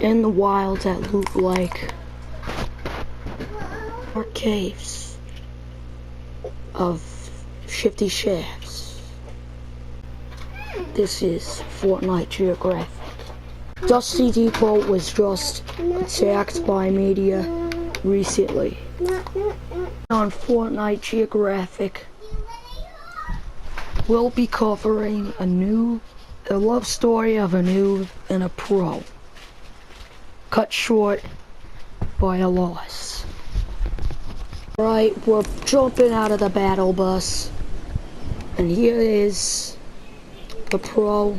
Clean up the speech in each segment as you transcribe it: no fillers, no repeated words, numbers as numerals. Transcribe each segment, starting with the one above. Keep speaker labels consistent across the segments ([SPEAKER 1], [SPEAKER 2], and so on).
[SPEAKER 1] in the wild at Loot Lake are caves of shifty shafts. This is Fortnite Geographic. Dusty Depot was just attacked by media recently. On Fortnite Geographic, we'll be covering a love story of a noob and a pro, cut short by a loss. Right, we're jumping out of the battle bus, and here is the pro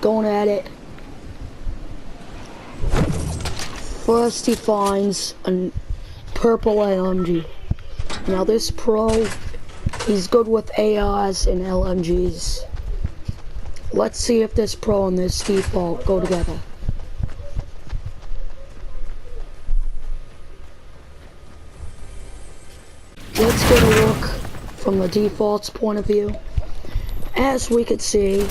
[SPEAKER 1] going at it. First he finds a purple LMG. Now this pro, he's good with ARs and LMGs. Let's see if this pro and this default go together. Let's get a look from the default's point of view. As we could see,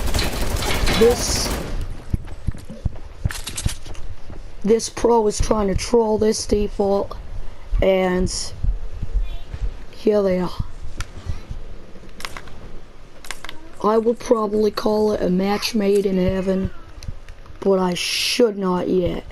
[SPEAKER 1] this pro is trying to troll this default, and here they are. I would probably call it a match made in heaven, but I should not yet.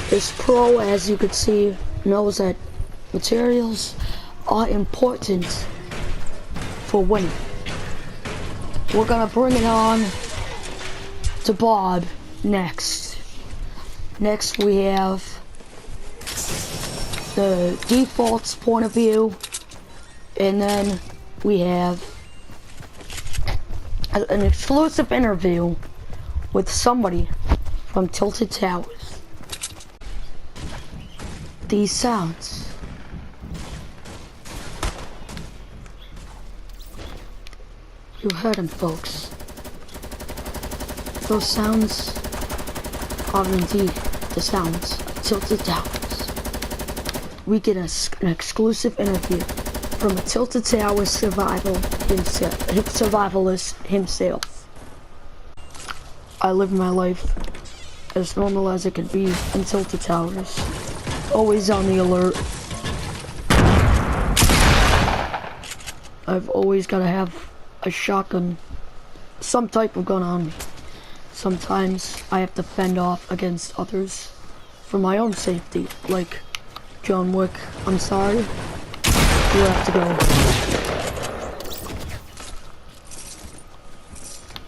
[SPEAKER 1] This pro, as you can see, knows that materials are important for winning. We're gonna bring it on to Bob next. Next we have the default's point of view, and then we have an exclusive interview with somebody from Tilted Towers. These sounds. You heard him, folks. Those sounds are indeed the sounds of Tilted Towers. We get an exclusive interview from a Tilted Towers survivalist himself. I live my life as normal as it could be in Tilted Towers. Always on the alert. I've always gotta have a shotgun, some type of gun on me. Sometimes I have to fend off against others for my own safety, like John Wick. I'm sorry, you have to go.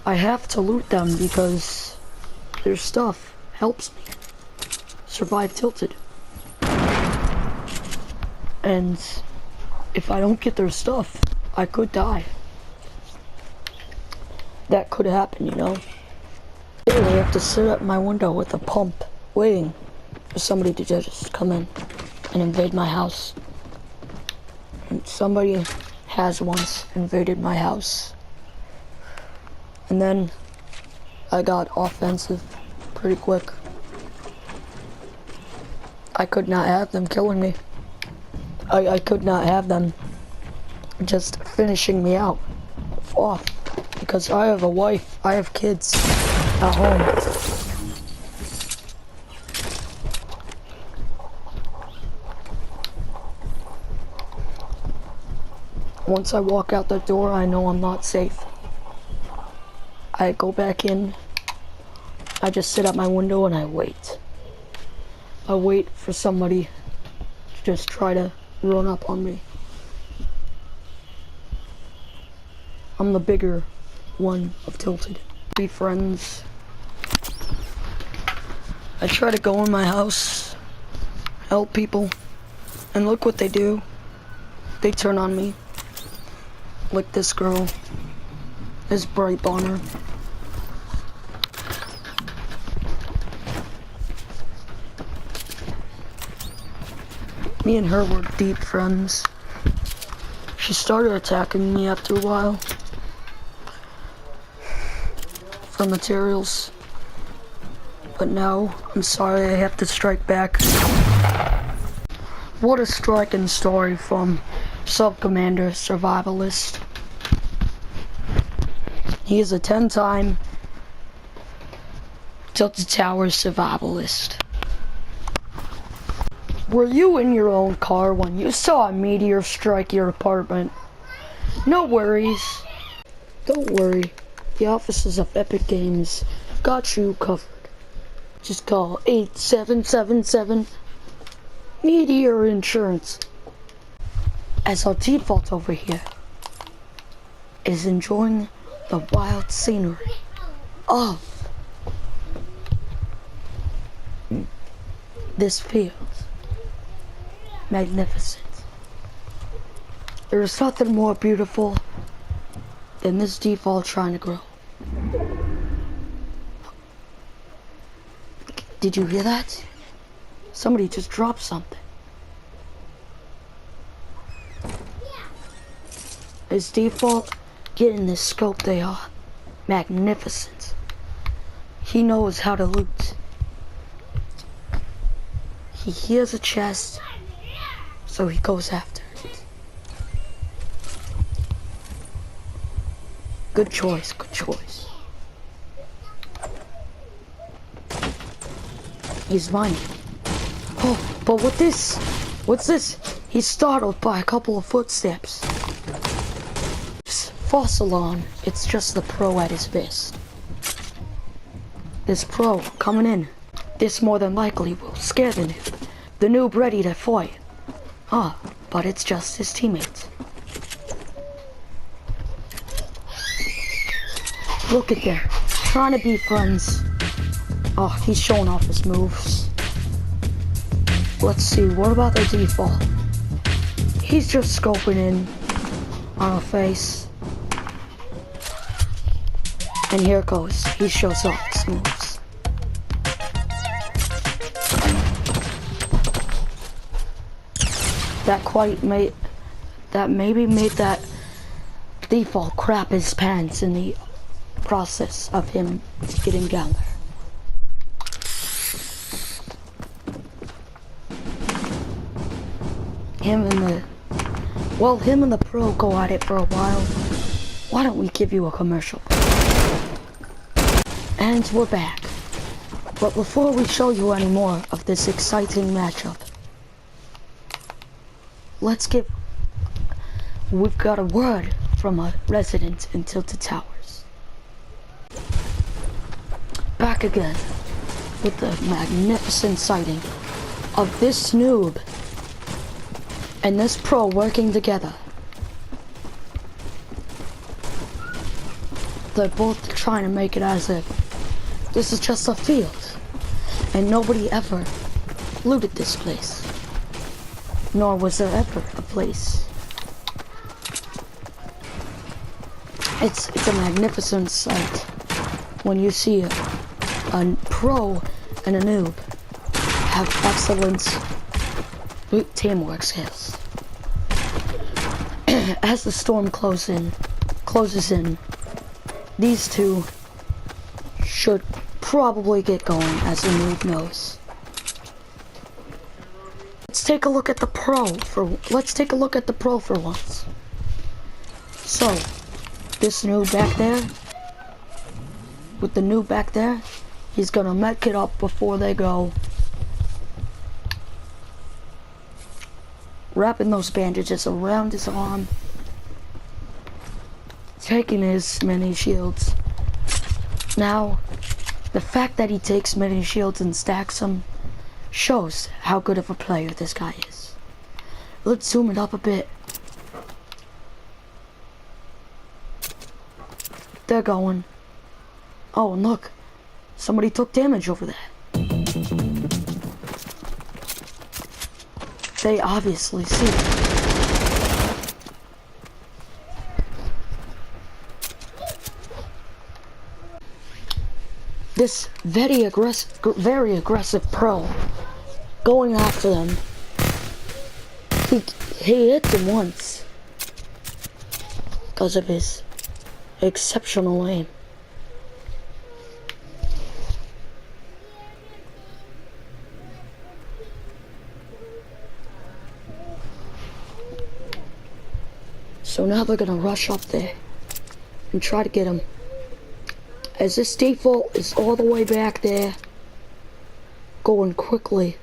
[SPEAKER 1] I have to loot them because their stuff helps me survive Tilted. And if I don't get their stuff, I could die. That could happen, you know. I have to sit at my window with a pump, waiting for somebody to just come in and invade my house. And somebody has once invaded my house. And then I got offensive pretty quick. I could not have them killing me. I could not have them just finishing me off, because I have a wife, I have kids at home. Once I walk out the door, I know I'm not safe. I go back in, I just sit at my window and I wait. I wait for somebody to just try to run up on me. I'm the bigger one of Tilted. Be friends. I try to go in my house, help people, and look what they do. They turn on me. Like this girl, this bright bonner. Me and her were deep friends. She started attacking me after a while for materials, but now I'm sorry I have to strike back. What a striking story from Sub-Commander Survivalist. He is a 10-time Tilted Towers survivalist. Were you in your own car when you saw a meteor strike your apartment? No worries. Don't worry. The offices of Epic Games got you covered. Just call 8777 Meteor Insurance. As our default over here is enjoying the wild scenery of this field. Magnificent. There is nothing more beautiful than this default trying to grow. Did you hear that? Somebody just dropped something. As default, get in this scope, they are magnificent. He knows how to loot. He hears a chest, so he goes after it. Good choice, good choice. He's mine. Oh, but with this, what's this? He's startled by a couple of footsteps. False alarm, it's just the pro at his best. This pro coming in. This more than likely will scare the noob. The noob ready to fight. Ah, but it's just his teammates. Look at them, trying to be friends. Oh, he's showing off his moves. Let's see, what about the default? He's just scoping in on a face. And here it goes, he shows off his moves. That maybe made that default crap his pants in the process of him getting down there. Him and the pro go at it for a while. Why don't we give you a commercial? And we're back. But before we show you any more of this exciting matchup, we've got a word from a resident in Tilted Towers. Back again with the magnificent sighting of this noob and this pro working together. They're both trying to make it as if this is just a field and nobody ever looted this place. Nor was there ever a place. It's a magnificent sight when you see a pro and a noob have excellent teamwork skills. As the storm closes in, these two should probably get going, as the noob knows. Let's take a look at the pro for once. So, this noob back there, with the noob back there, he's gonna mech it up before they go. Wrapping those bandages around his arm. Taking his mini shields. Now, the fact that he takes mini shields and stacks them shows how good of a player this guy is. Let's zoom it up a bit. They're going. Oh, and look. Somebody took damage over there. They obviously see it. This very aggressive pro going after them. He hit them once because of his exceptional aim. So now they're gonna rush up there and try to get him. As this default is all the way back there, going quickly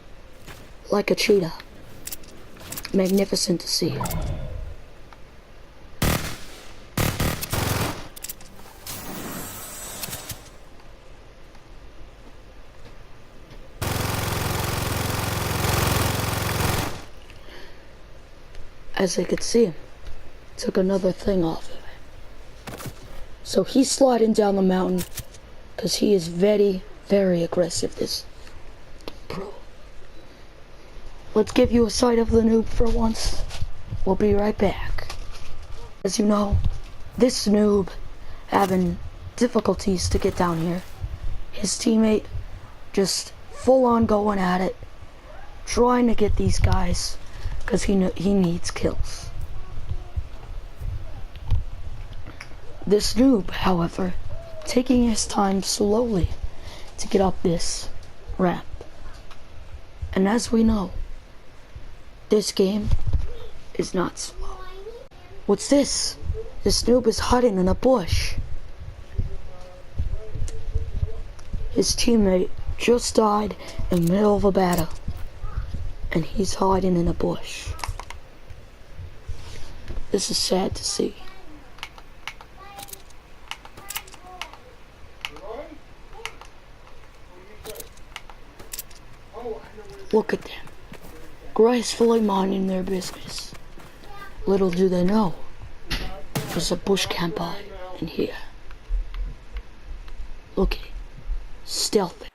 [SPEAKER 1] like a cheetah. Magnificent to see. As they could see him, took another thing off of it. So he's sliding down the mountain because he is very, very aggressive, this pro. Let's give you a sight of the noob for once. We'll be right back. As you know, this noob having difficulties to get down here. His teammate just full on going at it, trying to get these guys because he needs kills. This noob, however, taking his time slowly to get up this ramp. And as we know, this game is not slow. What's this? This noob is hiding in a bush. His teammate just died in the middle of a battle, and he's hiding in a bush. This is sad to see. Look at them, gracefully minding their business. Little do they know, there's a bush camper in here. Look at it, stealthy.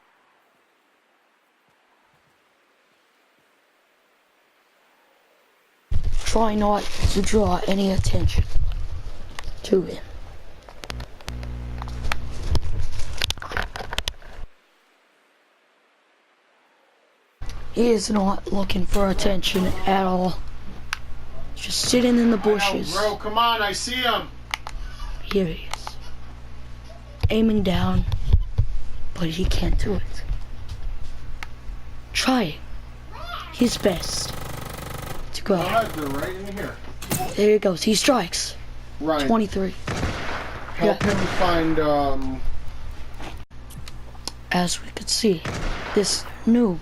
[SPEAKER 1] Try not to draw any attention to him. He is not looking for attention at all. Just sitting in the bushes.
[SPEAKER 2] Bro, come on, I see him.
[SPEAKER 1] Here he is. Aiming down, but he can't do it. Trying his best to go.
[SPEAKER 2] They're right in here.
[SPEAKER 1] There he goes. He strikes.
[SPEAKER 2] Right.
[SPEAKER 1] 23.
[SPEAKER 2] Help him find,
[SPEAKER 1] As we could see, this noob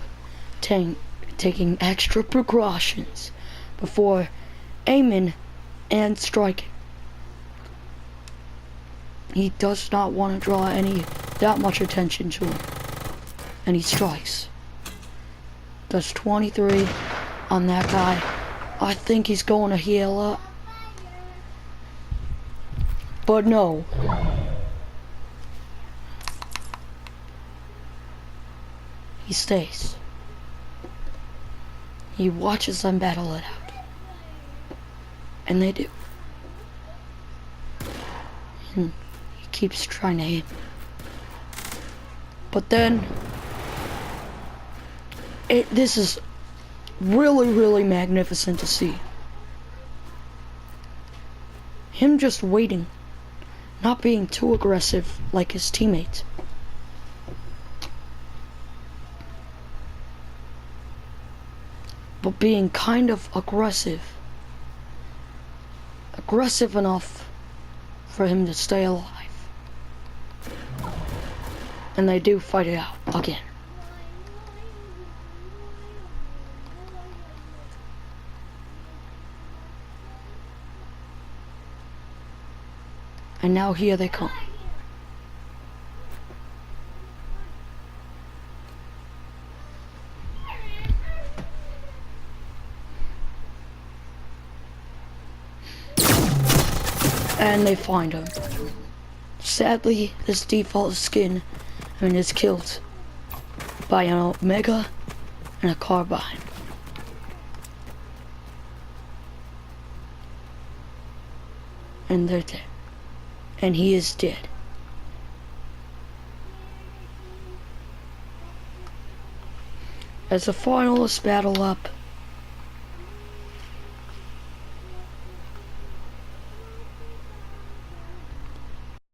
[SPEAKER 1] taking extra precautions before aiming and striking. He does not want to draw that much attention to him, and he strikes. Does 23 on that guy. I think he's going to heal up, but no. He stays. He watches them battle it out. And they do. And he keeps trying to hit. But then, this is really, really magnificent to see. Him just waiting, not being too aggressive like his teammates. But being kind of aggressive enough for him to stay alive. And they do fight it out again. And now here they come. And they find him. Sadly, this default skin is killed by an Omega and a carbine. And they're dead. And he is dead. As the finalists battle up,